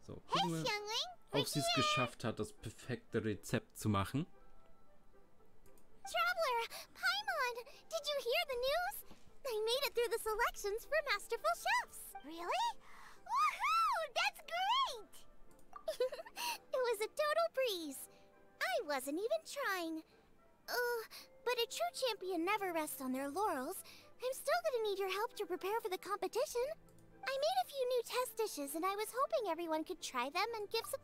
So, gucken wir, ob sie es geschafft hat, das perfekte Rezept zu machen. Traveler, Paimon, did you hear the news? I made it through the selections for Masterful Chefs. Really? Woohoo! That's great! It was a total breeze. I wasn't even trying. But a true champion never rests on their laurels. I'm still gonna need your help to prepare for the competition. I made a few new test dishes, and I was hoping everyone could try them and give some...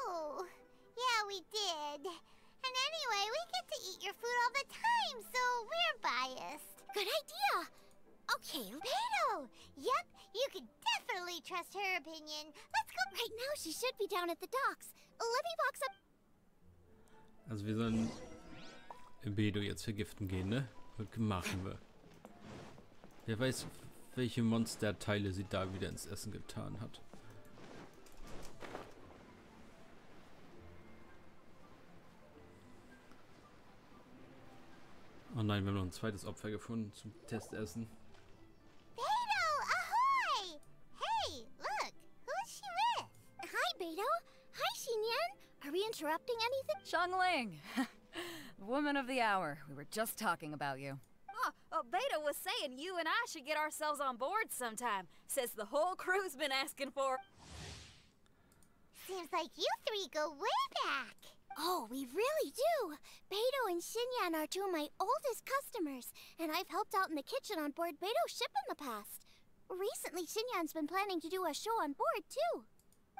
Oh, yeah, we did. And anyway, we get to eat your food all the time, so we're biased. Good idea. Okay, Beto! Yep, you can definitely trust her opinion. Let's go. Right now, she should be down at the docks. Let me box up... Also wir sollen Beto jetzt vergiften gehen, ne? Machen wir. Wer weiß, welche Monsterteile sie da wieder ins Essen getan hat. Oh nein, wir haben noch ein zweites Opfer gefunden zum Testessen. Beto, ahoy! Hey, look, who's she with? Hi, Beto. Hi, Xinyan. Are we interrupting anything? Xiangling! Woman of the hour. We were just talking about you. Oh, Beto was saying you and I should get ourselves on board sometime. Says the whole crew's been asking for... Seems like you three go way back. Oh, we really do. Beto and Xinyan are two of my oldest customers, and I've helped out in the kitchen on board Beto's ship in the past. Recently, Xinyan's been planning to do a show on board, too.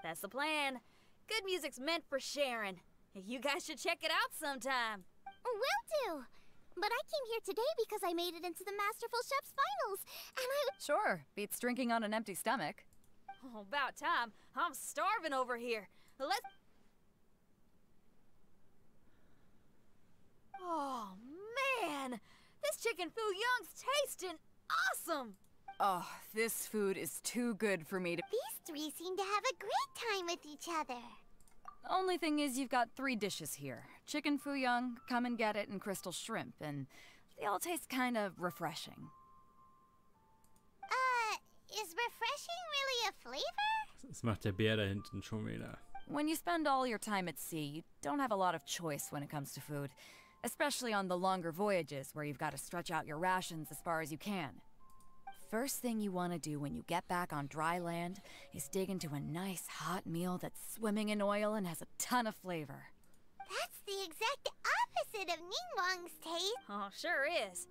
That's the plan. Good music's meant for sharing. You guys should check it out sometime. Will do. But I came here today because I made it into the Masterful Chef's finals, and Sure, beats drinking on an empty stomach. Oh, about time. I'm starving over here. Let's... Oh, man! This chicken fuyong's tasting awesome! Oh, this food is too good for me to... these three seem to have a great time with each other. Only thing is you've got 3 dishes here. Chicken fuyong, come and get it, and crystal shrimp, and they all taste kind of refreshing. Is refreshing really a flavor? Das macht der Bär da hinten schon wieder. When you spend all your time at sea, you don't have a lot of choice when it comes to food. Especially on the longer voyages, where you've got to stretch out your rations as far as you can. First thing you want to do when you get back on dry land is dig into a nice hot meal that's swimming in oil and has a ton of flavor. That's the exact opposite of Ningguang's taste. Oh, sure is.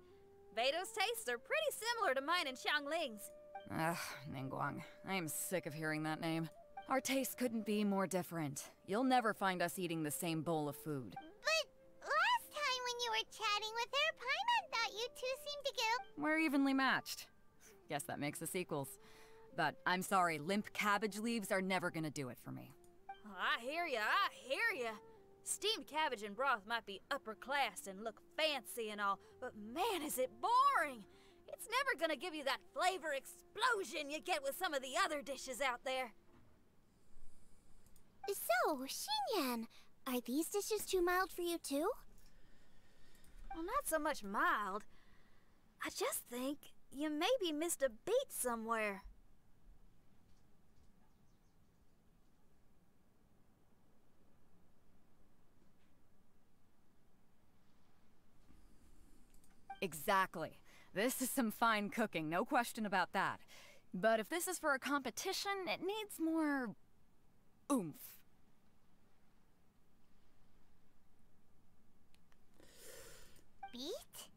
Beto's tastes are pretty similar to mine and Xiangling's. Ugh, Ningguang. I am sick of hearing that name. Our tastes couldn't be more different. You'll never find us eating the same bowl of food. But last time when you were chatting with her, Paimon thought you two seemed to get... We're evenly matched. Guess that makes us equals. But I'm sorry, limp cabbage leaves are never gonna do it for me. Oh, I hear ya. Steamed cabbage and broth might be upper class and look fancy and all, but man, is it boring! It's never gonna give you that flavor explosion you get with some of the other dishes out there. So, Xinyan, are these dishes too mild for you too? Well, not so much mild. I just think you maybe missed a beat somewhere. Exactly. This is some fine cooking, no question about that. But if this is for a competition, it needs more... oomph. Beat?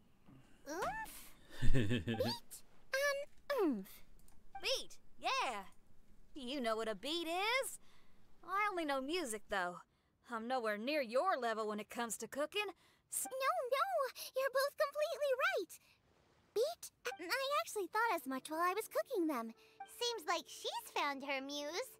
Oomph? Beat and oomph. Beat, yeah. You know what a beat is? I only know music, though. I'm nowhere near your level when it comes to cooking. No, you're both completely right. Beat? I actually thought as much while I was cooking them. Seems like she's found her muse.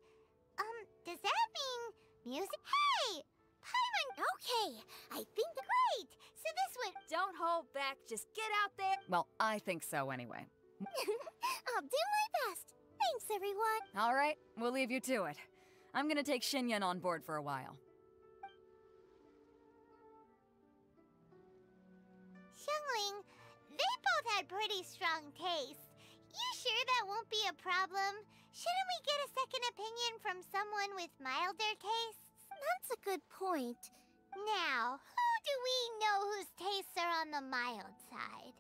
Does that mean music? Hey! Paimon! Okay, I think great. So this went... Don't hold back, just get out there. Well, I think so anyway. I'll do my best. Thanks, everyone. All right, we'll leave you to it. I'm gonna take Xinyan on board for a while. Xiangling, they both had pretty strong tastes. You sure that won't be a problem? Shouldn't we get a second opinion from someone with milder tastes? That's a good point. Now, who do we know whose tastes are on the mild side?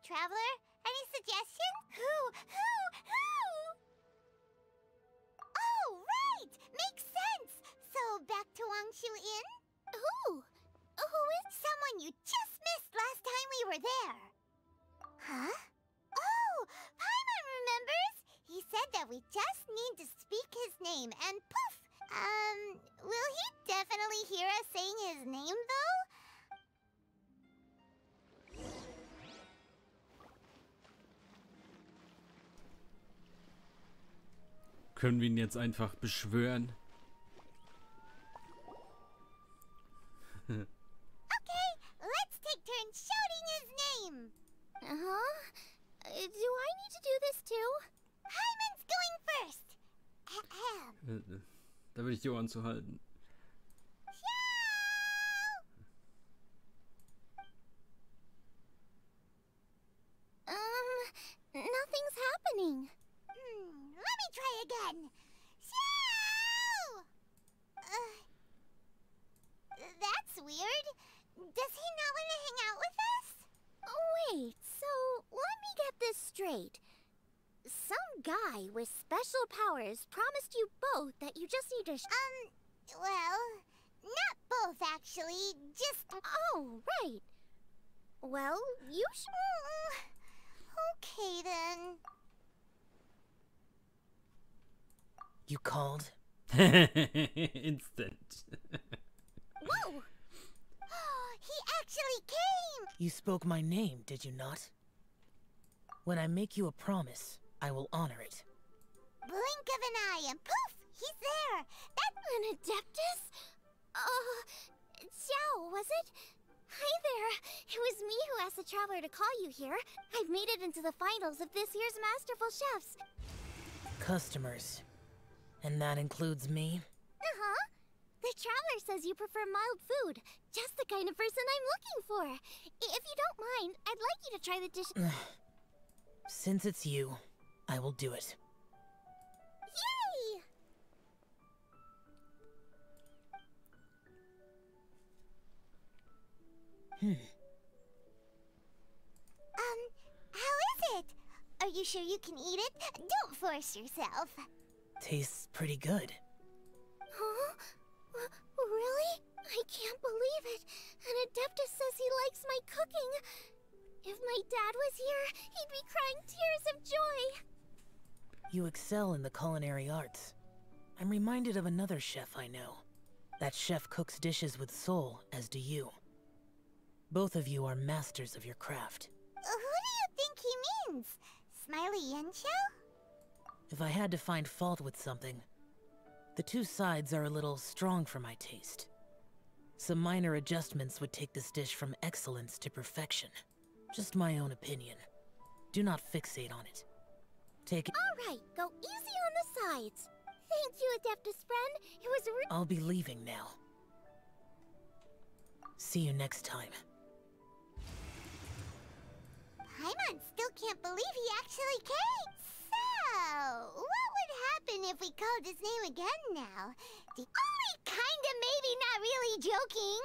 Traveler? Any suggestions? Who? Oh, right! Makes sense! So, back to Wangshu Inn? Who? Who is someone you just missed last time we were there? Huh? Oh, Paimon remembers! He said that we just need to speak his name and poof! Will he definitely hear us saying his name, though? Können wir ihn jetzt einfach beschwören? Okay, let's take turns shouting his name. Uh-huh. Do I need to do this too? Hyman's going first. Ahem. Da will ich die Ohren zu halten. Nothing's happening. Let me try again. Xiao! That's weird. Does he not want to hang out with us? Wait, so let me get this straight. Some guy with special powers promised you both that you just need to well, not both actually, just... Oh, right. Well, you should... Okay then. You called? Instant. Whoa! He actually came! You spoke my name, did you not? When I make you a promise, I will honor it. Blink of an eye and poof! He's there! That's an Adeptus? Xiao, was it? Hi there! It was me who asked the Traveler to call you here. I've made it into the finals of this year's Masterful Chefs. Customers. And that includes me? Uh-huh. The Traveler says you prefer mild food. Just the kind of person I'm looking for. If you don't mind, I'd like you to try the dish... Since it's you, I will do it. Yay! How is it? Are you sure you can eat it? Don't force yourself. Tastes pretty good. Huh? Really? I can't believe it. An Adeptus says he likes my cooking. If my dad was here, he'd be crying tears of joy. You excel in the culinary arts. I'm reminded of another chef I know. That chef cooks dishes with soul, as do you. Both of you are masters of your craft. Who do you think he means? Smiley Yancho? If I had to find fault with something, the two sides are a little strong for my taste. Some minor adjustments would take this dish from excellence to perfection. Just my own opinion. Do not fixate on it. Take it. All right, go easy on the sides. Thank you, Adeptus friend. It was I'll be leaving now. See you next time. Paimon still can't believe he actually came. So, what would happen if we called his name again now? The only kinda maybe not really joking.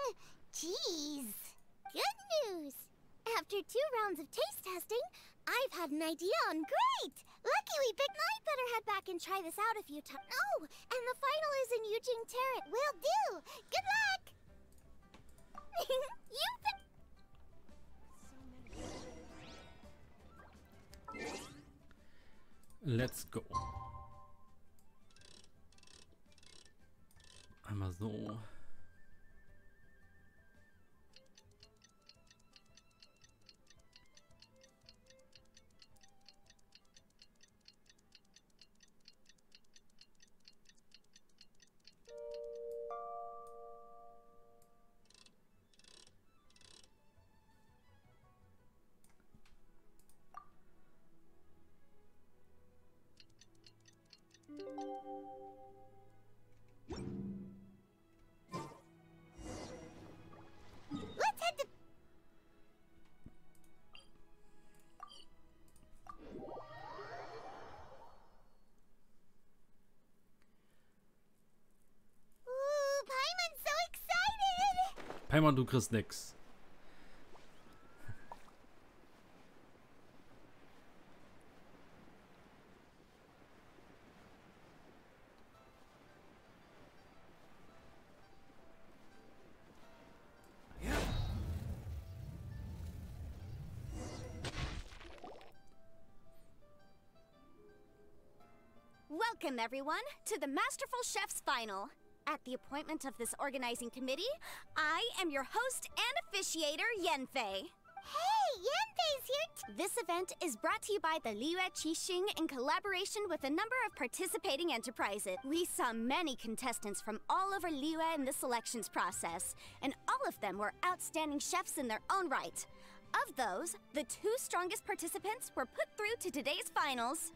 Jeez. Good news. After 2 rounds of taste testing, I've had an idea on great. Lucky we picked. I'd better head back and try this out a few times. Oh, and the final is in Yujing Terrace. Will do. Good luck. Let's go. Einmal so. Paimon, du kriegst nix. Welcome, everyone, to the Masterful Chef's Final. At the appointment of this organizing committee, I am your host and officiator, Yanfei. Hey, Yanfei's here! This event is brought to you by the Liyue Qixing in collaboration with a number of participating enterprises. We saw many contestants from all over Liyue in the selections process, and all of them were outstanding chefs in their own right. Of those, the 2 strongest participants were put through to today's finals.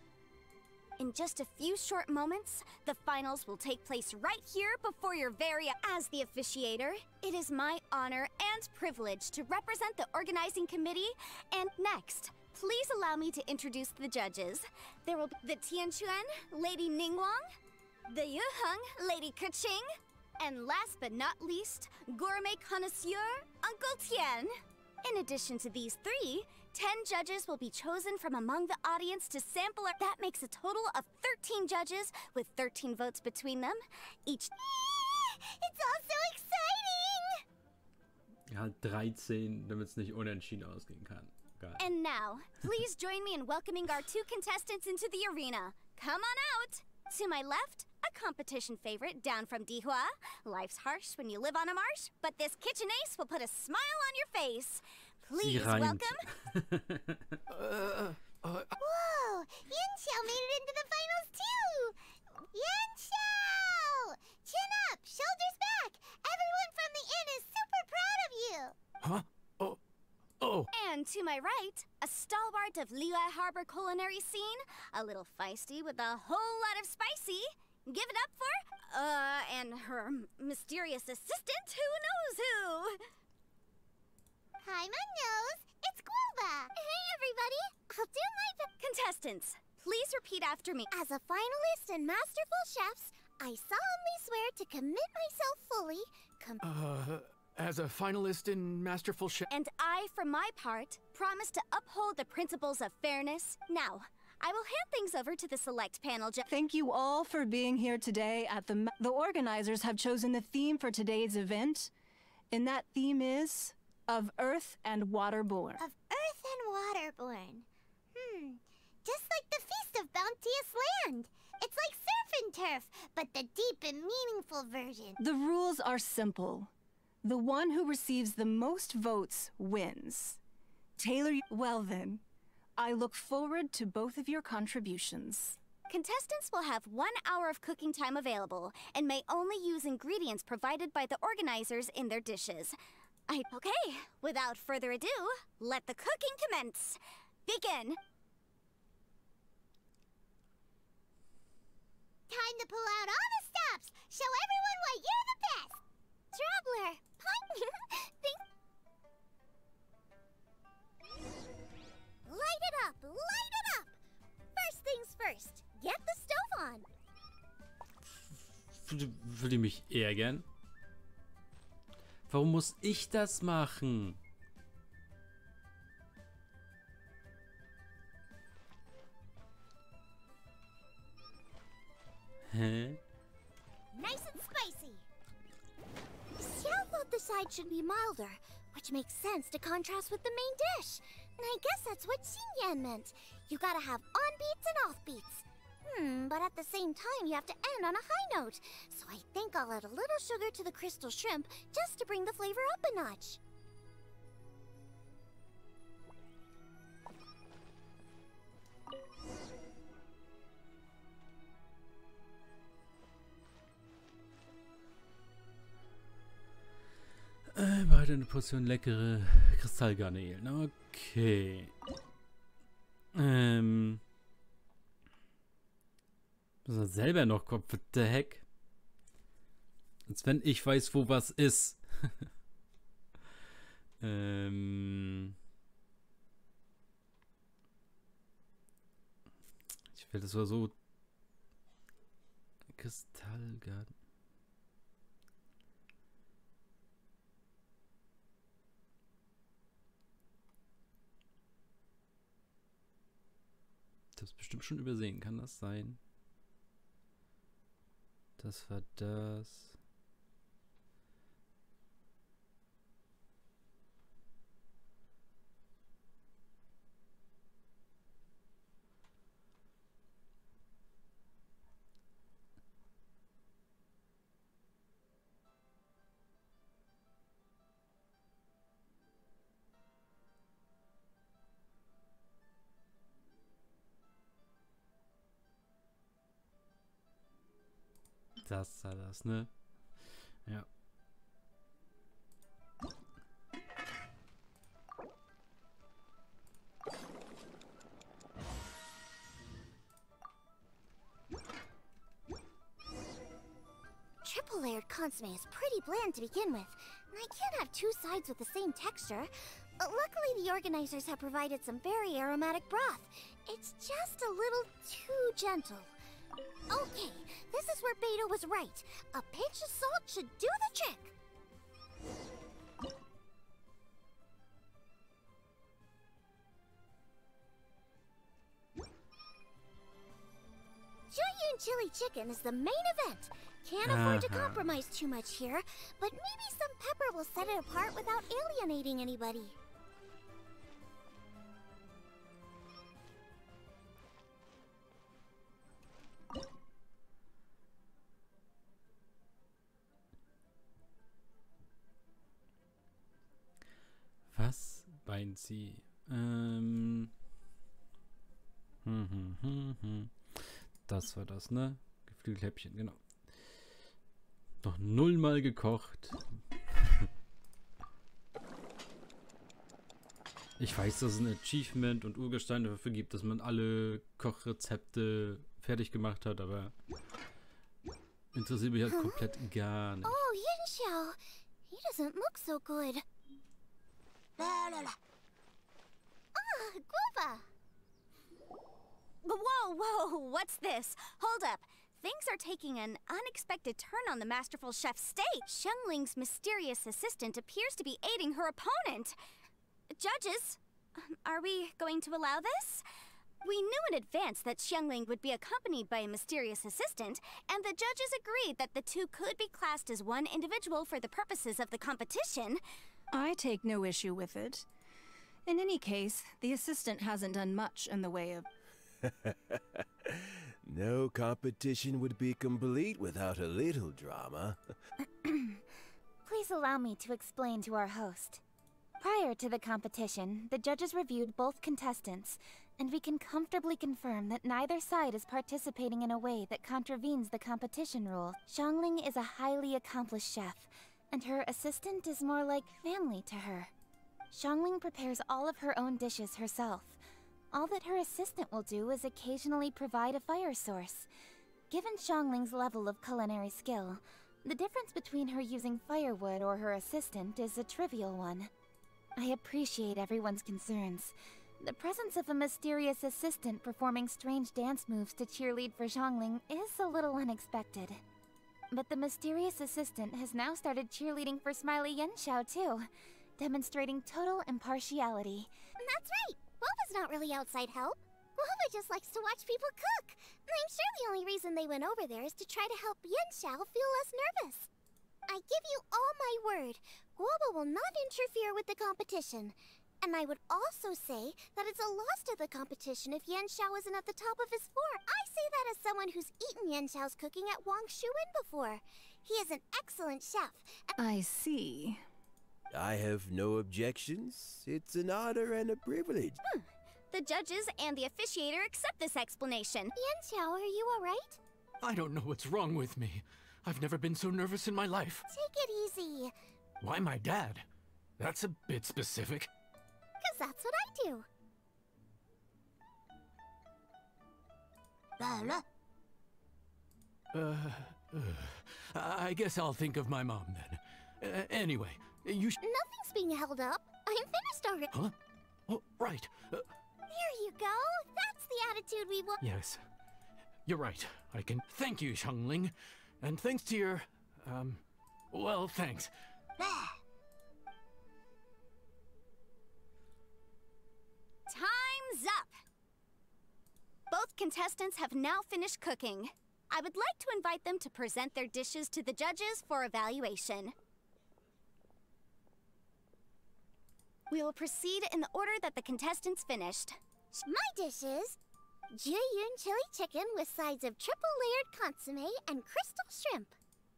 In just a few short moments, the finals will take place right here before your very eyes. As the officiator, it is my honor and privilege to represent the organizing committee. And next, please allow me to introduce the judges. There will be the Tianquan, Lady Ningguang, the Yuheng, Lady Keqing, and last but not least, gourmet connoisseur, Uncle Tian. In addition to these 3, 10 judges will be chosen from among the audience to sample. That makes a total of 13 judges with 13 votes between them. Each. It's all so exciting! Ja, 13, damit es nicht unentschieden ausgehen kann. Geil. And now, please join me in welcoming our 2 contestants into the arena. Come on out! To my left, a competition favorite down from Dihua. Life's harsh when you live on a marsh, but this kitchen ace will put a smile on your face. Please welcome. Whoa! Yanxiao made it into the finals too! Yanxiao! Chin up, shoulders back! Everyone from the inn is super proud of you! Huh? Oh. And to my right, a stalwart of Liyue Harbor culinary scene, a little feisty with a whole lot of spicy. Give it up for, and her mysterious assistant, who knows who? Hi, my nose. It's Guava. Hey, everybody. I'll do my best. Contestants, please repeat after me. As a finalist in Masterful Chefs, I solemnly swear to commit myself fully. As a finalist in Masterful Chef. And I, for my part, promise to uphold the principles of fairness. Now, I will hand things over to the select panel. Thank you all for being here today at the organizers have chosen the theme for today's event, and that theme is of Earth and Waterborn. Of Earth and Waterborn. Just like the Feast of Bounteous Land. It's like surf and turf, but the deep and meaningful version. The rules are simple. The one who receives the most votes wins. Taylor, well then, I look forward to both of your contributions. Contestants will have 1 hour of cooking time available and may only use ingredients provided by the organizers in their dishes. Okay, without further ado, let the cooking commence. Begin. Time to pull out all the stops. Show everyone why you're the best. Traveler, Light it up! Light it up! First things first, get the stove on. Würde mich ärgern? Warum muss ich das machen? Hä? Nice and spicy. Xiao thought the side should be milder, which makes sense to contrast with the main dish. And I guess that's what Xinyan meant. You gotta have on-beats and off-beats. But at the same time, you have to end on a high note. So I think I'll add a little sugar to the crystal shrimp just to bring the flavor up a notch. Beide eine Portion leckere Kristallgarnelen. Okay. Müssen wir selber noch Kopf, what the heck? Als wenn ich weiß, wo was ist. Ich will das war so Kristallgarten. Das bestimmt schon übersehen. Kann das sein? Das war das. Das war das, ne? Ja. Triple layered consomme is pretty bland to begin with, and I can't have two sides with the same texture. Luckily, the organizers have provided some very aromatic broth. It's just a little too gentle. Okay, this is where Beto was right. A pinch of salt should do the trick. Junyun chili chicken is the main event. Can't afford to compromise too much here, but maybe some pepper will set it apart without alienating anybody. Was meint sie? Das war das, ne? Geflügelhäppchen, genau. Noch 0-mal gekocht. Ich weiß, dass es ein Achievement und Urgestein dafür gibt, dass man alle Kochrezepte fertig gemacht hat, aber interessiert mich halt komplett gar nicht. Oh, Yinxiao. He doesn't look so good. Ah, Guava. Whoa, whoa, what's this? Hold up. Things are taking an unexpected turn on the masterful chef's stage. Xiangling's mysterious assistant appears to be aiding her opponent. Judges, are we going to allow this? We knew in advance that Xiangling would be accompanied by a mysterious assistant, and the judges agreed that the two could be classed as one individual for the purposes of the competition. I take no issue with it. In any case, the assistant hasn't done much in the way of... No competition would be complete without a little drama. Please allow me to explain to our host. Prior to the competition, the judges reviewed both contestants, and we can comfortably confirm that neither side is participating in a way that contravenes the competition rules. Xiangling is a highly accomplished chef, and her assistant is more like family to her. Xiangling prepares all of her own dishes herself. All that her assistant will do is occasionally provide a fire source. Given Xiangling's level of culinary skill, the difference between her using firewood or her assistant is a trivial one. I appreciate everyone's concerns. The presence of a mysterious assistant performing strange dance moves to cheerlead for Xiangling is a little unexpected. But the mysterious assistant has now started cheerleading for Smiley Yenxiao too, demonstrating total impartiality. That's right! Guava's not really outside help. Guava just likes to watch people cook. I'm sure the only reason they went over there is to try to help Yenxiao feel less nervous. I give you all my word, Guava will not interfere with the competition. And I would also say that it's a loss to the competition if Yenxiao isn't at the top of his form. I say that as someone who's eaten Yenxiao's cooking at Wang Shuin before. He is an excellent chef. I see. I have no objections. It's an honor and a privilege. The judges and the officiator accept this explanation. Yenxiao, are you alright? I don't know what's wrong with me. I've never been so nervous in my life. Take it easy. Why my dad? That's a bit specific. 'Cause that's what I do. I guess I'll think of my mom then. Anyway, you Nothing's being held up. I'm finished already. Huh? Oh, right. There you go. That's the attitude we want. Yes. You're right. I can thank you, Xiangling. And thanks to your, well, thanks. Time's up! contestants have now finished cooking. I would like to invite them to present their dishes to the judges for evaluation. We will proceed in the order that the contestants finished. My dishes: Jiyun chili chicken with sides of triple-layered consomme and crystal shrimp.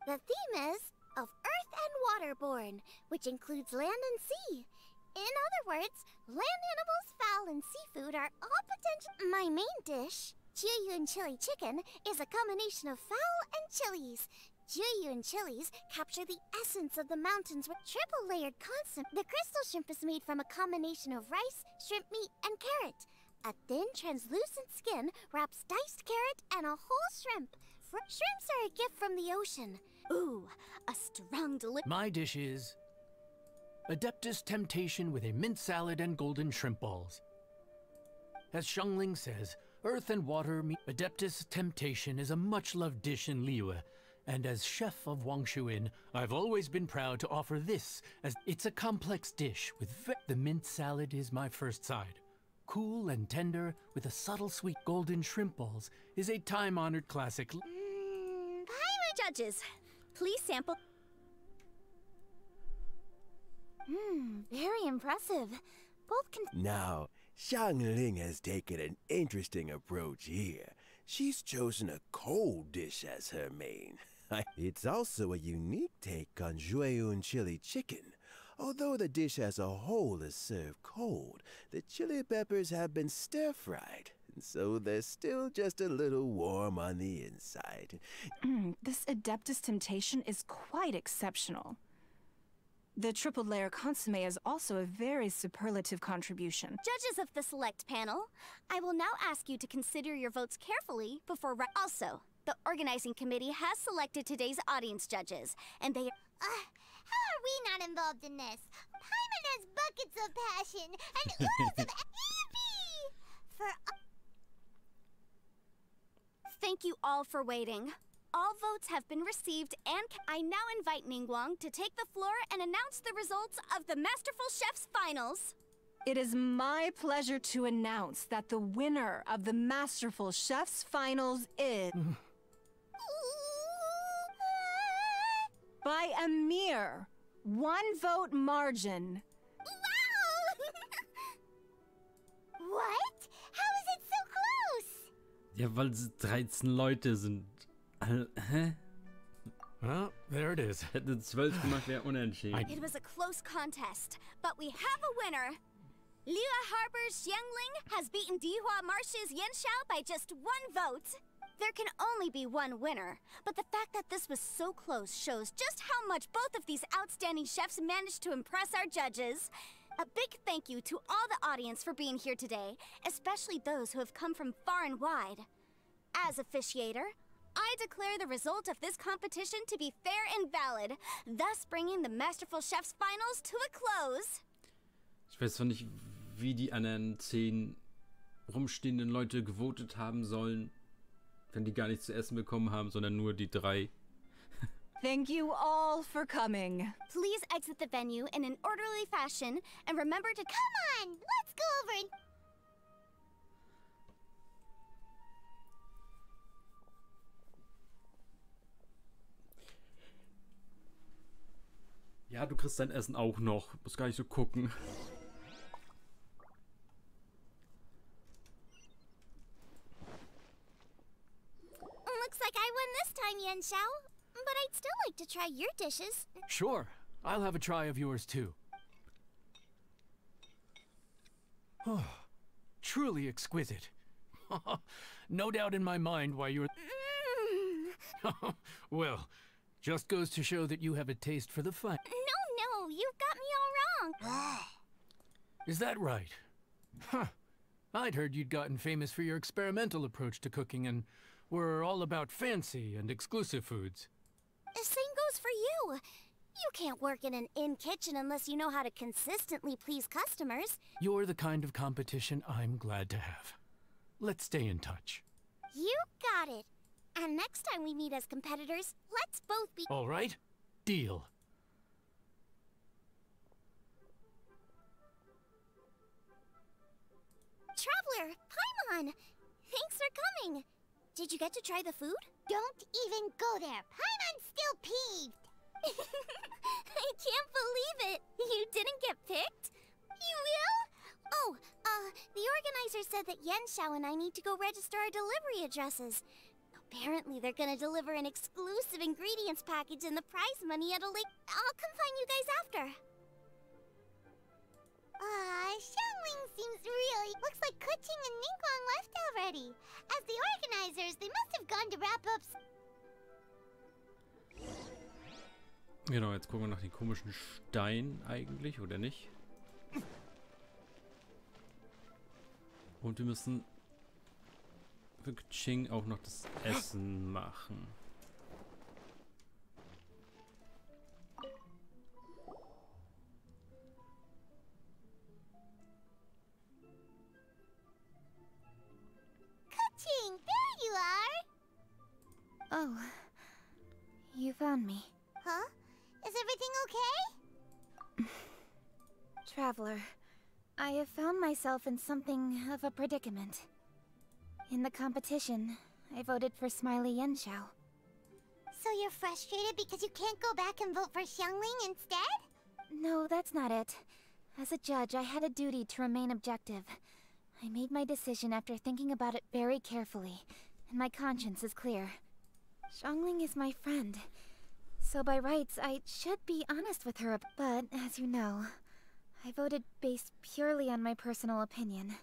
The theme is of earth and waterborne, which includes land and sea. In other words, land animals, fowl, and seafood are all potential. My main dish, Jiyun chili chicken, is a combination of fowl and chilies. Jiyun chilies capture the essence of the mountains with triple-layered consomme. The crystal shrimp is made from a combination of rice, shrimp meat, and carrot. A thin, translucent skin wraps diced carrot and a whole shrimp. Shrimps are a gift from the ocean. Ooh, a strong My dish is Adeptus Temptation with a mint salad and golden shrimp balls. As Xiangling says, earth and water meet. Adeptus Temptation is a much-loved dish in Liyue, and as chef of Wangshu Inn, I've always been proud to offer this as it's a complex dish with the mint salad is my first side. Cool and tender with a subtle sweet golden shrimp balls is a time-honored classic. Judges, please sample. Very impressive. Both can. Now, Xiangling has taken an interesting approach here. She's chosen a cold dish as her main. It's also a unique take on Jueyun chili chicken. Although the dish as a whole is served cold, the chili peppers have been stir-fried, and so they're still just a little warm on the inside. This Adeptus Temptation is quite exceptional. The triple-layer consomme is also a very superlative contribution. Judges of the select panel, I will now ask you to consider your votes carefully before. Also, the organizing committee has selected today's audience judges, and they. How are we not involved in this? Paimon has buckets of passion and oodles of yippee! Thank you all for waiting. All votes have been received, and I now invite Ningguang to take the floor and announce the results of the Masterful Chef's finals. It is my pleasure to announce that the winner of the Masterful Chef's finals is... by a mere 1-vote margin. Wow! What? How is it so close? Ja, weil es 13 Leute sind. Hä? Well, there it is. Hätte 12 gemacht, wäre unentschieden. It was a close contest, but we have a winner. Liyue Harbor's Xiangling has beaten Dihua Marsh's Yanxiao by just 1 vote. There can only be one winner, but the fact that this was so close shows just how much both of these outstanding chefs managed to impress our judges. A big thank you to all the audience for being here today, especially those who have come from far and wide. As officiator, I declare the result of this competition to be fair and valid, thus bringing the Masterful Chef's finals to a close. Ich weiß zwar nicht, wie die anderen 10 rumstehenden Leute gewotet haben sollen, wenn die gar nichts zu essen bekommen haben, sondern nur die 3. Thank you all for coming. Please exit the venue in an orderly fashion, and remember to Come on, let's go over and... Ja, du kriegst dein Essen auch noch. Muss gar nicht so gucken. Looks like I won this time, Yanxiao. But I'd still like to try your dishes. Sure, I'll have a try of yours too. Truly exquisite. No doubt in my mind why you're... Well, just goes to show that you have a taste for the fun. No, you've got me all wrong. Is that right? Huh. I'd heard you'd gotten famous for your experimental approach to cooking and were all about fancy and exclusive foods. The same goes for you. You can't work in an inn kitchen unless you know how to consistently please customers. You're the kind of competition I'm glad to have. Let's stay in touch. You got it. And next time we meet as competitors, let's both be... All right? Deal. Traveler, Paimon! Thanks for coming. Did you get to try the food? Don't even go there. Paimon's still peeved. I can't believe it. You didn't get picked? You will? Oh, the organizer said that Yanxiao and I need to go register our delivery addresses. Apparently they're gonna deliver an exclusive ingredients package and the prize money at a lake. I'll come find you guys after. Xiangling seems really... Looks like Keqing and Ningguang left already. As the organizers, they must have gone to wrap up... Genau, jetzt gucken wir nach den komischen Stein eigentlich, oder nicht? Und wir müssen für Keqing auch noch das Essen machen. Keqing, there you are! Oh, you found me. Huh? Is everything okay? Traveler, I have found myself in something of a predicament. In the competition, I voted for Smiley Yanxiao. So you're frustrated because you can't go back and vote for Xiangling instead? No, that's not it. As a judge, I had a duty to remain objective. I made my decision after thinking about it very carefully, and my conscience is clear. Xiangling is my friend, so by rights, I should be honest with her, but as you know, I voted based purely on my personal opinion.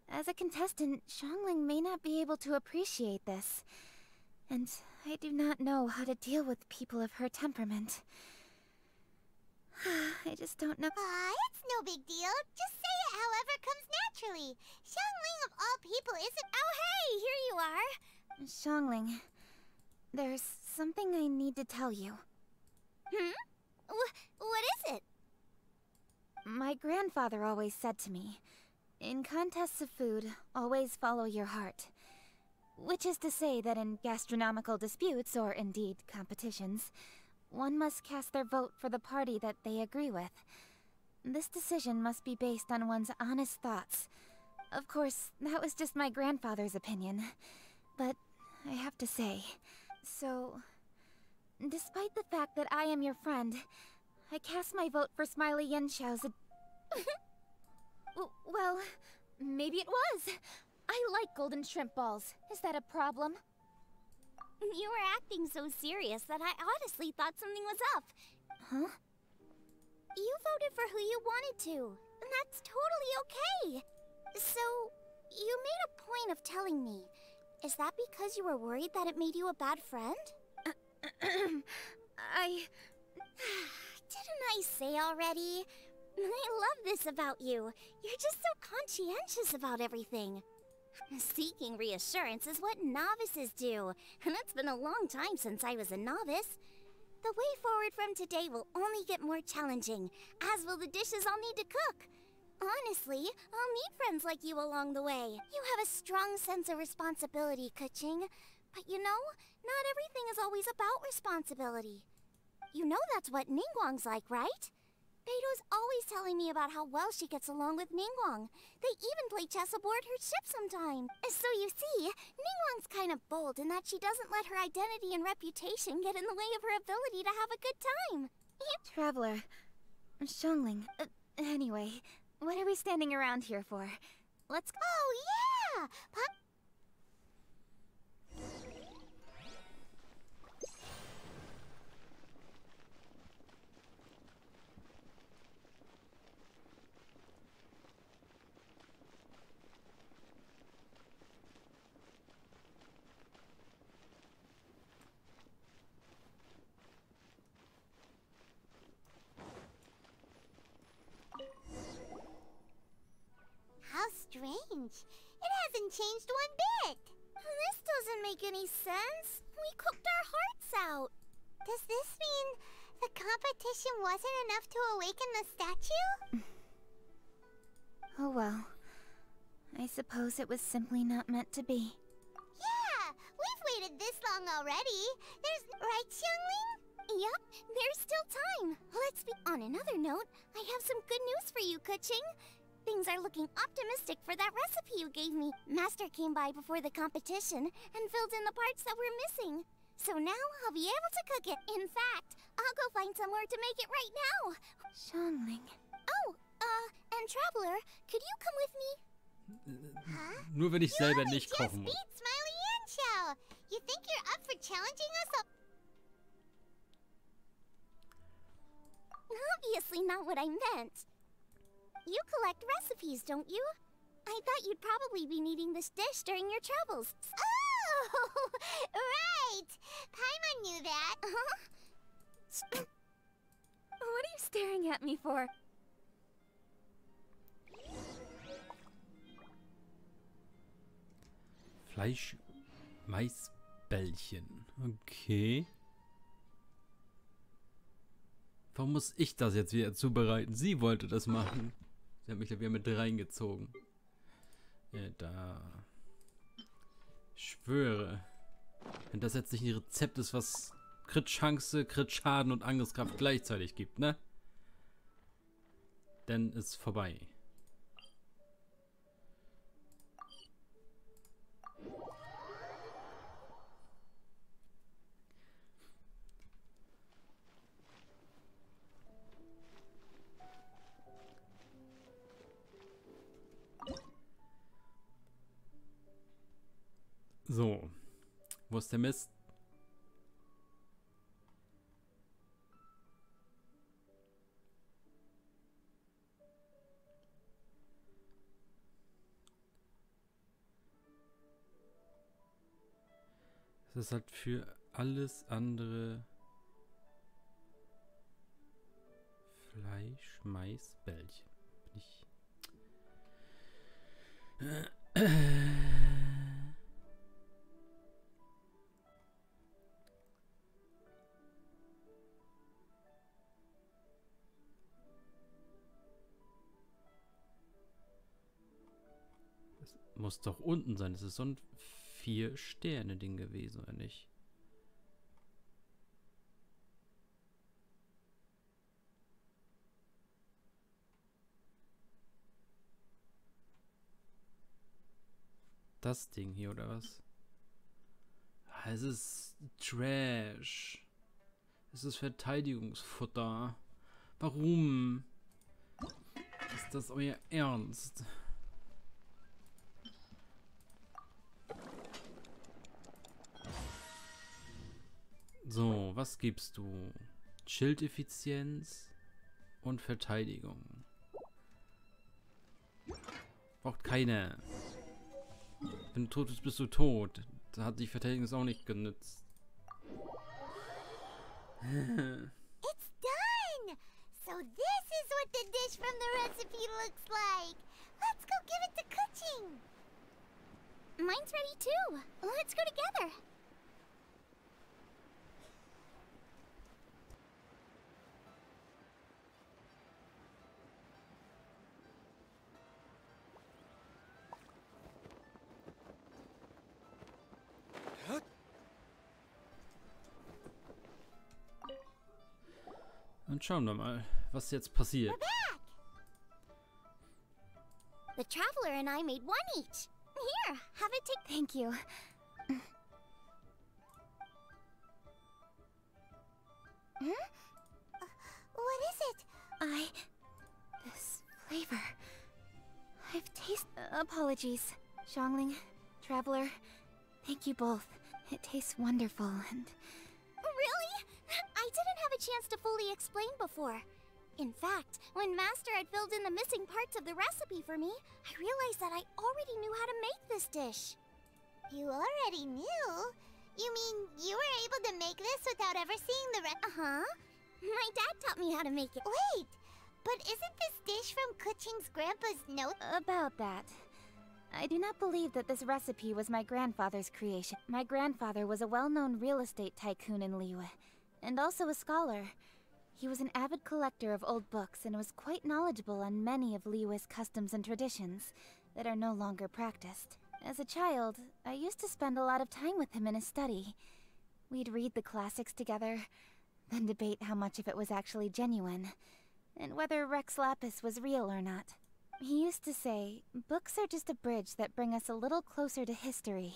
As a contestant, Xiangling may not be able to appreciate this, and I do not know how to deal with people of her temperament. I just don't know. It's no big deal. Just say it however comes naturally. Xiangling of all people isn't... Oh, hey, here you are. Xiangling, there's something I need to tell you. What is it? My grandfather always said to me, in contests of food, always follow your heart. Which is to say that in gastronomical disputes, or indeed competitions, one must cast their vote for the party that they agree with. This decision must be based on one's honest thoughts. Of course, that was just my grandfather's opinion. But I have to say, so... Despite the fact that I am your friend, I cast my vote for Smiley Yanxiao's... Well, maybe it was. I like golden shrimp balls. Is that a problem? You were acting so serious that I honestly thought something was up. Huh? You voted for who you wanted to, and that's totally okay. So, you made a point of telling me. Is that because you were worried that it made you a bad friend? Didn't I say already? I love this about you. You're just so conscientious about everything. Seeking reassurance is what novices do, and it's been a long time since I was a novice. The way forward from today will only get more challenging, as will the dishes I'll need to cook. Honestly, I'll need friends like you along the way. You have a strong sense of responsibility, Keqing. But you know, not everything is always about responsibility. You know that's what Ningguang's like, right? Beido's always telling me about how well she gets along with Ningguang. They even play chess aboard her ship sometime. So you see, Ningguang's kind of bold in that she doesn't let her identity and reputation get in the way of her ability to have a good time. Traveler, Xiangling, anyway, what are we standing around here for? Let's go. Oh, yeah! How strange. It hasn't changed one bit. This doesn't make any sense. We cooked our hearts out. Does this mean the competition wasn't enough to awaken the statue? Oh well. I suppose it was simply not meant to be. Yeah, we've waited this long already. There's... Right, Xiangling? Yup, there's still time. On another note, I have some good news for you, Keqing. Things are looking optimistic for that recipe you gave me. Master came by before the competition and filled in the parts that were missing. So now I'll be able to cook it. In fact, I'll go find somewhere to make it right now. Xiangling. Oh, and Traveler, could you come with me? Huh? Nur wenn ich selber nicht kochen muss. Beat Smiley and Chow. You think you're up for challenging us? Obviously not what I meant. You collect recipes, don't you? I thought you'd probably be needing this dish during your travels. Oh, right! Paimon knew that. What are you staring at me for? Fleisch, Maisbällchen. Okay. Warum muss ich das jetzt wieder zubereiten? Sie wollte das machen. Sie hat mich da wieder mit reingezogen. Ja, da. Ich schwöre. Wenn das jetzt nicht ein Rezept ist, was Crit-Chance, Crit-Schaden und Angriffskraft gleichzeitig gibt, ne? Dann ist vorbei. So, wo ist der Mist? Das ist halt für alles andere Fleisch, Mais, Bällchen. Bin ich... Muss doch unten sein. Das ist so ein 4-Sterne-Ding gewesen, oder nicht? Das Ding hier, oder was? Es ist Trash. Es ist Verteidigungsfutter. Warum? Ist das euer Ernst? So, was gibst du? Schildeffizienz und Verteidigung. Braucht keiner. Wenn du tot bist, bist du tot. Da hat die Verteidigung auch nicht genützt. It's done! So this is what the dish from the recipe looks like. Let's go give it to Kuching. Mine's ready too. Let's go together. Dann schauen wir mal, was jetzt passiert. The Traveler and I made one each. Here, have it take. Thank you. What is it? This flavor. I've tasted. Apologies, Xiangling, Traveler. Thank you both. It tastes wonderful and. Really? I didn't have a chance to fully explain before. In fact, when Master had filled in the missing parts of the recipe for me, I realized that I already knew how to make this dish. You already knew? You mean you were able to make this without ever seeing the Uh-huh. My dad taught me how to make it. Wait, but isn't this dish from Kuching's grandpa's note? About that. I do not believe that this recipe was my grandfather's creation. My grandfather was a well-known real estate tycoon in Liyue, and also a scholar. He was an avid collector of old books and was quite knowledgeable on many of Liyue's customs and traditions that are no longer practiced. As a child, I used to spend a lot of time with him in his study. We'd read the classics together, then debate how much of it was actually genuine, and whether Rex Lapis was real or not. He used to say, books are just a bridge that bring us a little closer to history.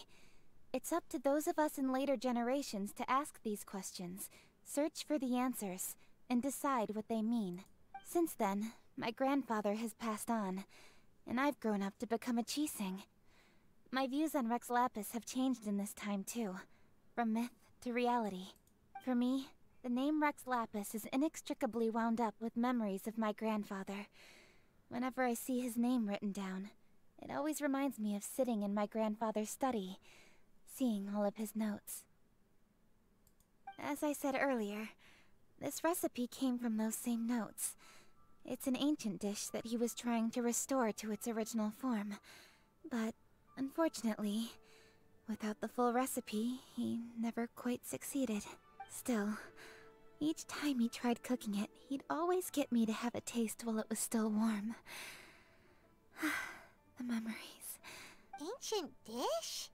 It's up to those of us in later generations to ask these questions, search for the answers, and decide what they mean. Since then, my grandfather has passed on, and I've grown up to become a Chising. My views on Rex Lapis have changed in this time too, from myth to reality. For me, the name Rex Lapis is inextricably wound up with memories of my grandfather. Whenever I see his name written down, it always reminds me of sitting in my grandfather's study, seeing all of his notes. As I said earlier, this recipe came from those same notes. It's an ancient dish that he was trying to restore to its original form. But, unfortunately, without the full recipe, he never quite succeeded. Still, each time he tried cooking it, he'd always get me to have a taste while it was still warm. The memories. Ancient dish?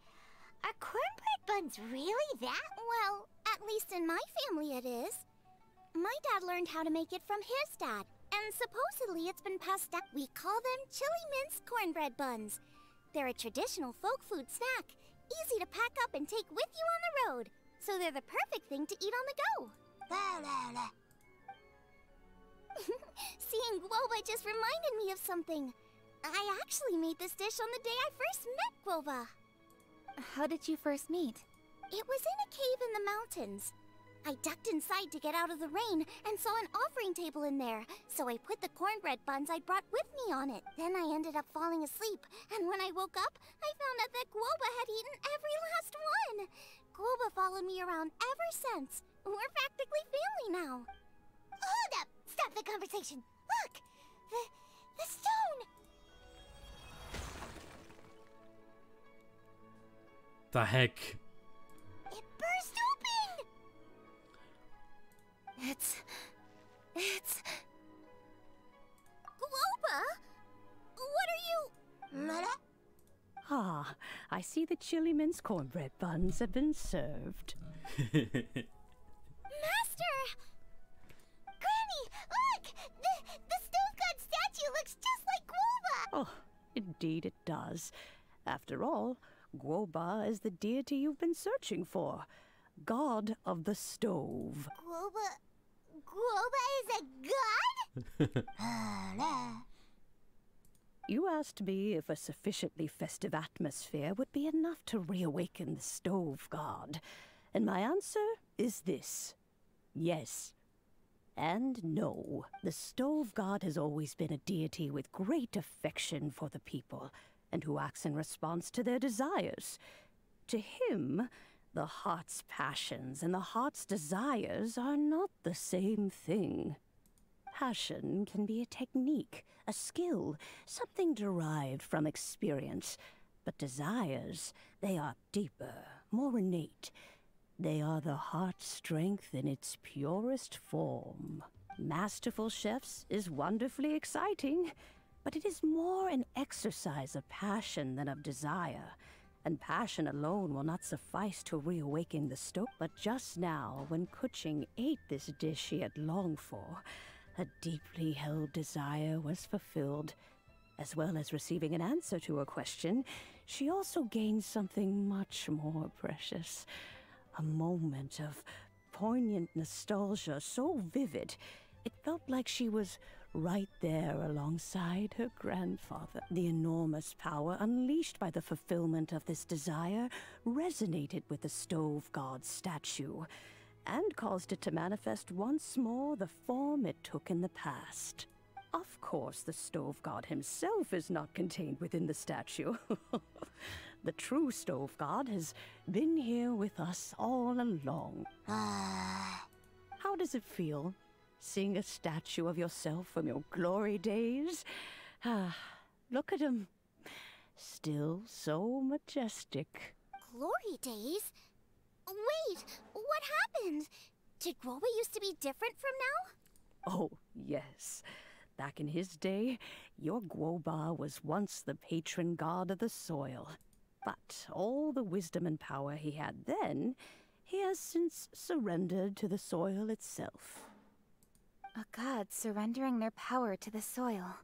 Are cornbread buns really that? Well, at least in my family it is. My dad learned how to make it from his dad, and supposedly it's been passed down. We call them chili mince cornbread buns. They're a traditional folk food snack, easy to pack up and take with you on the road. So they're the perfect thing to eat on the go. Seeing Guoba just reminded me of something. I actually made this dish on the day I first met Guoba. How did you first meet? It was in a cave in the mountains. I ducked inside to get out of the rain and saw an offering table in there, so I put the cornbread buns I'd brought with me on it. Then I ended up falling asleep, and when I woke up, I found out that Guoba had eaten every last one. Guoba followed me around ever since. We're practically family now. Hold up! Stop the conversation! Look! The stone! The heck? It burst open! It's... Guoba? What are you... Mother? Ah, I see the chili mince cornbread buns have been served. Master! Granny, look! The stone god statue looks just like Guoba! Oh, indeed it does. After all, Guoba is the deity you've been searching for. God of the stove. Guoba is a god? You asked me if a sufficiently festive atmosphere would be enough to reawaken the stove god. And my answer is this. Yes. And no. The stove god has always been a deity with great affection for the people, and who acts in response to their desires. To him, the heart's passions and the heart's desires are not the same thing. Passion can be a technique, a skill, something derived from experience. But desires, they are deeper, more innate. They are the heart's strength in its purest form. Masterful chefs is wonderfully exciting, but it is more an exercise of passion than of desire. And passion alone will not suffice to reawaken the stove. But just now, when Kuching ate this dish she had longed for, a deeply held desire was fulfilled. As well as receiving an answer to her question, she also gained something much more precious. A moment of poignant nostalgia so vivid, it felt like she was right there alongside her grandfather. The enormous power unleashed by the fulfillment of this desire resonated with the stove god's statue, and caused it to manifest once more the form it took in the past. Of course, the stove god himself is not contained within the statue. The true stove god has been here with us all along. How does it feel, seeing a statue of yourself from your glory days? Look at him. Still so majestic. Glory days? Wait, what happened? Did Guoba used to be different from now? Oh, yes. Back in his day, your Guoba was once the patron god of the soil. But all the wisdom and power he had then, he has since surrendered to the soil itself. A god surrendering their power to the soil.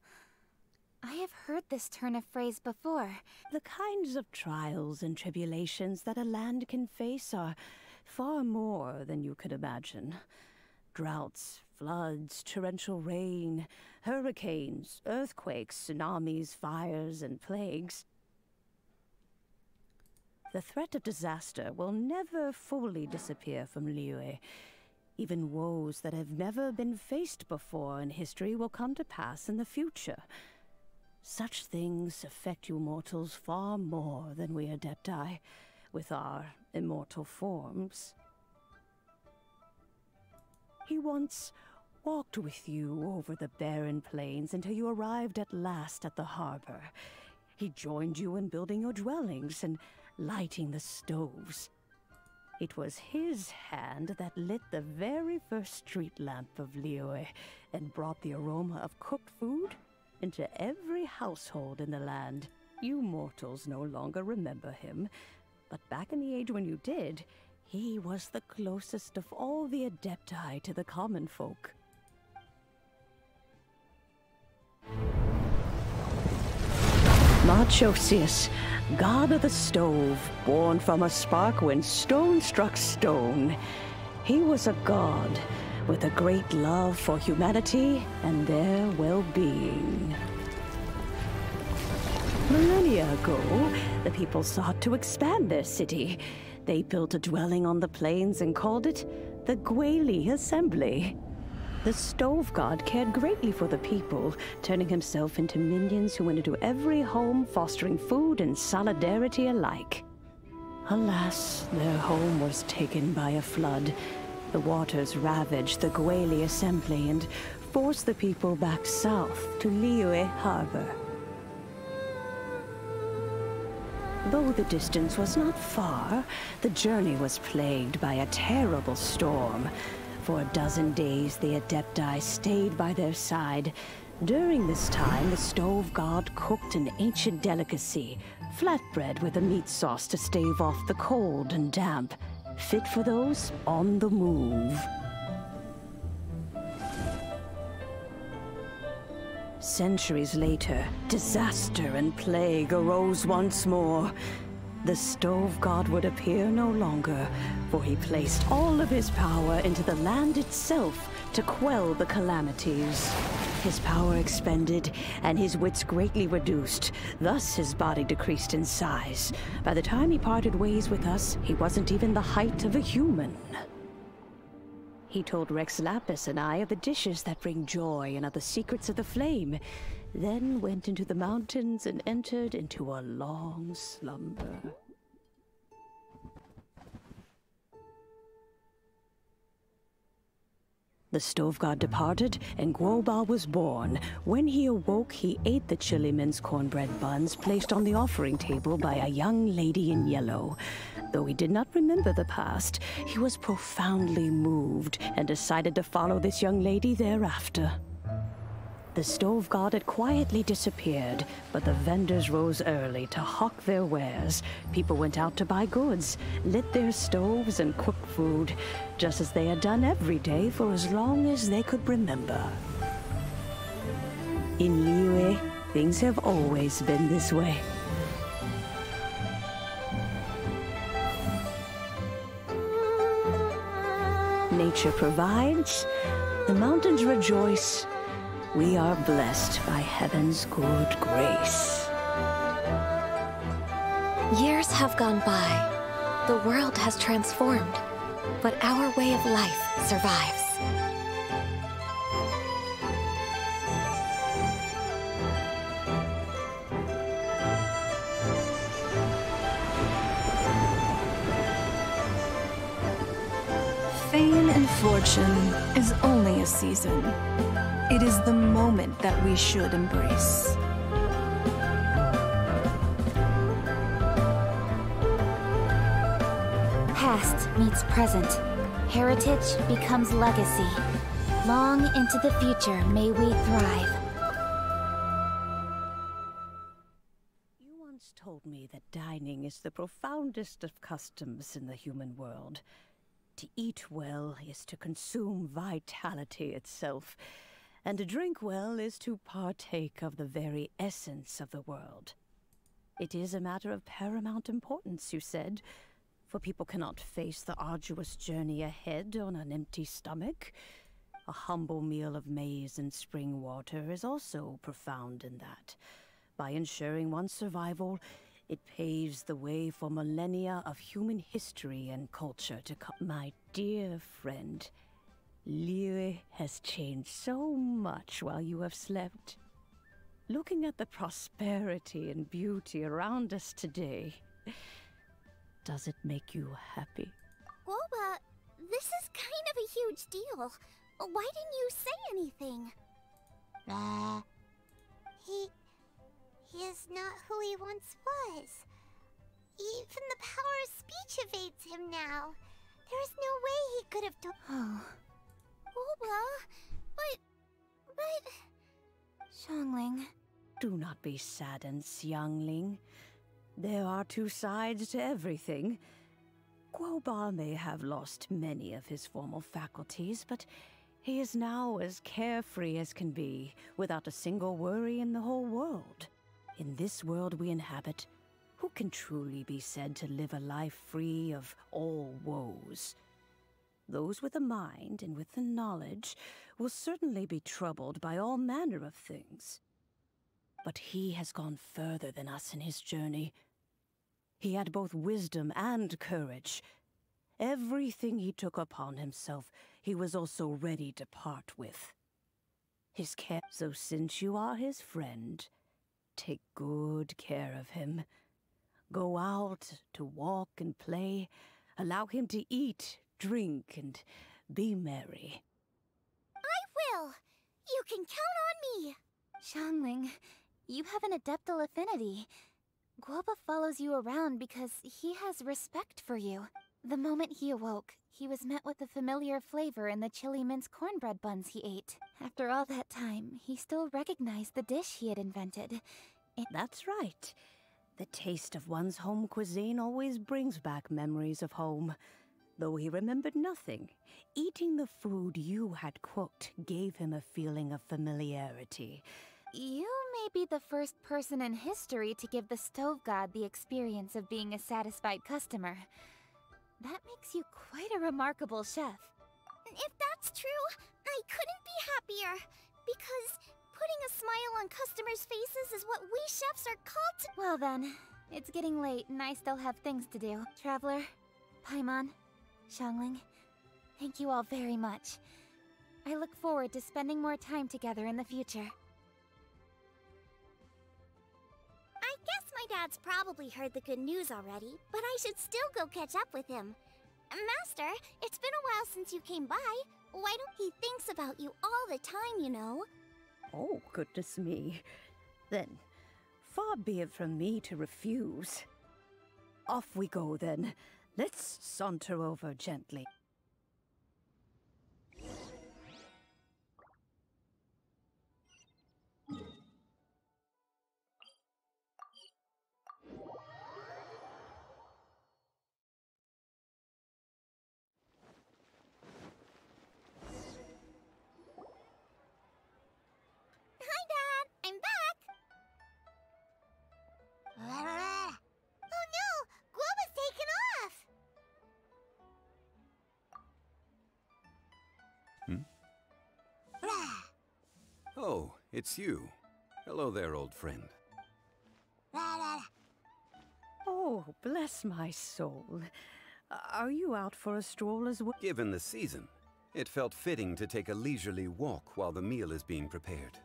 I have heard this turn of phrase before. The kinds of trials and tribulations that a land can face are far more than you could imagine. Droughts, floods, torrential rain, hurricanes, earthquakes, tsunamis, fires, and plagues. The threat of disaster will never fully disappear from Liyue. Even woes that have never been faced before in history will come to pass in the future. Such things affect you mortals far more than we Adepti, with our immortal forms. He once walked with you over the barren plains until you arrived at last at the harbor. He joined you in building your dwellings and lighting the stoves. It was his hand that lit the very first street lamp of Liyue and brought the aroma of cooked food into every household in the land. You mortals no longer remember him, but back in the age when you did, he was the closest of all the Adepti to the common folk. Machosius, god of the stove, born from a spark when stone struck stone. He was a god with a great love for humanity and their well-being. Millennia ago, the people sought to expand their city. They built a dwelling on the plains and called it the Gueli Assembly. The stove god cared greatly for the people, turning himself into minions who went into every home, fostering food and solidarity alike. Alas, their home was taken by a flood. The waters ravaged the Gueli Assembly and forced the people back south to Liyue Harbor. Though the distance was not far, the journey was plagued by a terrible storm. For a dozen days, the Adepti stayed by their side. During this time, the stove god cooked an ancient delicacy, flatbread with a meat sauce to stave off the cold and damp, fit for those on the move. Centuries later, disaster and plague arose once more. The stove god would appear no longer, for he placed all of his power into the land itself to quell the calamities. His power expended, and his wits greatly reduced. Thus his body decreased in size. By the time he parted ways with us, he wasn't even the height of a human. He told Rex Lapis and I of the dishes that bring joy and of the secrets of the flame, then went into the mountains and entered into a long slumber. The stove god departed, and Guoba was born. When he awoke, he ate the chili mince cornbread buns placed on the offering table by a young lady in yellow. Though he did not remember the past, he was profoundly moved and decided to follow this young lady thereafter. The stove god had quietly disappeared, but the vendors rose early to hawk their wares. People went out to buy goods, lit their stoves, and cooked food, just as they had done every day for as long as they could remember. In Liyue, things have always been this way. Nature provides, the mountains rejoice. We are blessed by heaven's good grace. Years have gone by. The world has transformed, but our way of life survives. Fame and fortune is only a season. It is the moment that we should embrace. Past meets present. Heritage becomes legacy. Long into the future may we thrive. You once told me that dining is the profoundest of customs in the human world. To eat well is to consume vitality itself. And to drink well is to partake of the very essence of the world. It is a matter of paramount importance, you said, for people cannot face the arduous journey ahead on an empty stomach. A humble meal of maize and spring water is also profound in that. By ensuring one's survival, it paves the way for millennia of human history and culture to come. My dear friend, Liyue has changed so much while you have slept. Looking at the prosperity and beauty around us today, does it make you happy? Guoba, this is kind of a huge deal. Why didn't you say anything? He is not who he once was. Even the power of speech evades him now. There is no way he could have done. Oh. Guoba, but... Xiangling. Do not be saddened, Xiangling. There are two sides to everything. Guoba may have lost many of his formal faculties, but he is now as carefree as can be, without a single worry in the whole world. In this world we inhabit, who can truly be said to live a life free of all woes? Those with a mind and with the knowledge will certainly be troubled by all manner of things. But he has gone further than us in his journey. He had both wisdom and courage. Everything he took upon himself, he was also ready to part with. His care. So since you are his friend, take good care of him. Go out to walk and play. Allow him to eat, drink, and be merry. I will! You can count on me! Xiangling, you have an adeptal affinity. Guoba follows you around because he has respect for you. The moment he awoke, he was met with the familiar flavor in the chili mince cornbread buns he ate. After all that time, he still recognized the dish he had invented. That's right. The taste of one's home cuisine always brings back memories of home. Though he remembered nothing, eating the food you had cooked gave him a feeling of familiarity. You may be the first person in history to give the stove god the experience of being a satisfied customer. That makes you quite a remarkable chef. If that's true, I couldn't be happier. Because putting a smile on customers' faces is what we chefs are called to— Well then, it's getting late and I still have things to do. Traveler, Paimon, Xiangling, thank you all very much. I look forward to spending more time together in the future. I guess my dad's probably heard the good news already, but I should still go catch up with him. Master, it's been a while since you came by. Why don't he thinks about you all the time, you know? Oh, goodness me. Then, far be it from me to refuse. Off we go, then. Let's saunter over gently. Hi, Dad! I'm back! Oh no! Guoba's taken off! Oh, it's you. Hello there, old friend. Oh, bless my soul. Are you out for a stroll as well? Given the season, it felt fitting to take a leisurely walk while the meal is being prepared.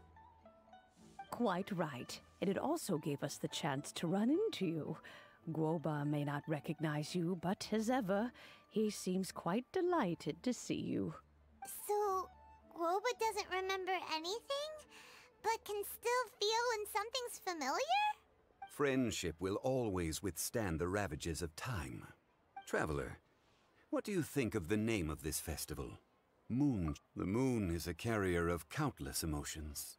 Quite right. And it also gave us the chance to run into you. Guoba may not recognize you, but as ever, he seems quite delighted to see you. So, Guoba doesn't remember anything, but can still feel when something's familiar? Friendship will always withstand the ravages of time. Traveler, what do you think of the name of this festival? Moon. The moon is a carrier of countless emotions.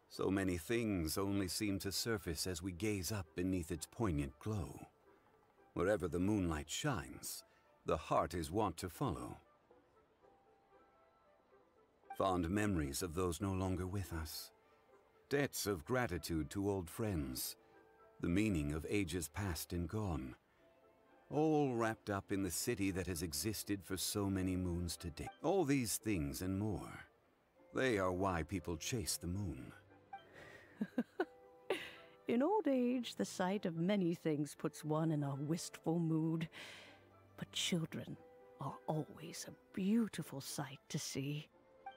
So many things only seem to surface as we gaze up beneath its poignant glow. Wherever the moonlight shines, the heart is wont to follow. Fond memories of those no longer with us. Debts of gratitude to old friends. The meaning of ages past and gone. All wrapped up in the city that has existed for so many moons to date. All these things and more. They are why people chase the moon. In old age, the sight of many things puts one in a wistful mood. But children are always a beautiful sight to see.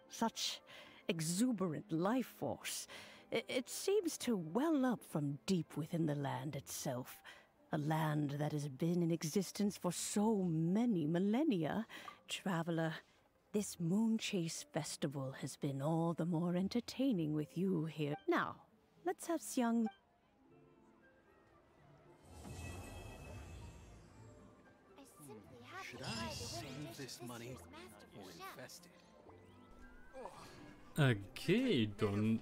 Such exuberant life force. It seems to well up from deep within the land itself. A land that has been in existence for so many millennia. Traveler, this Moon Chase Festival has been all the more entertaining with you here. Now, let's have Xiang. Should I save this money or invest it? Okay, dann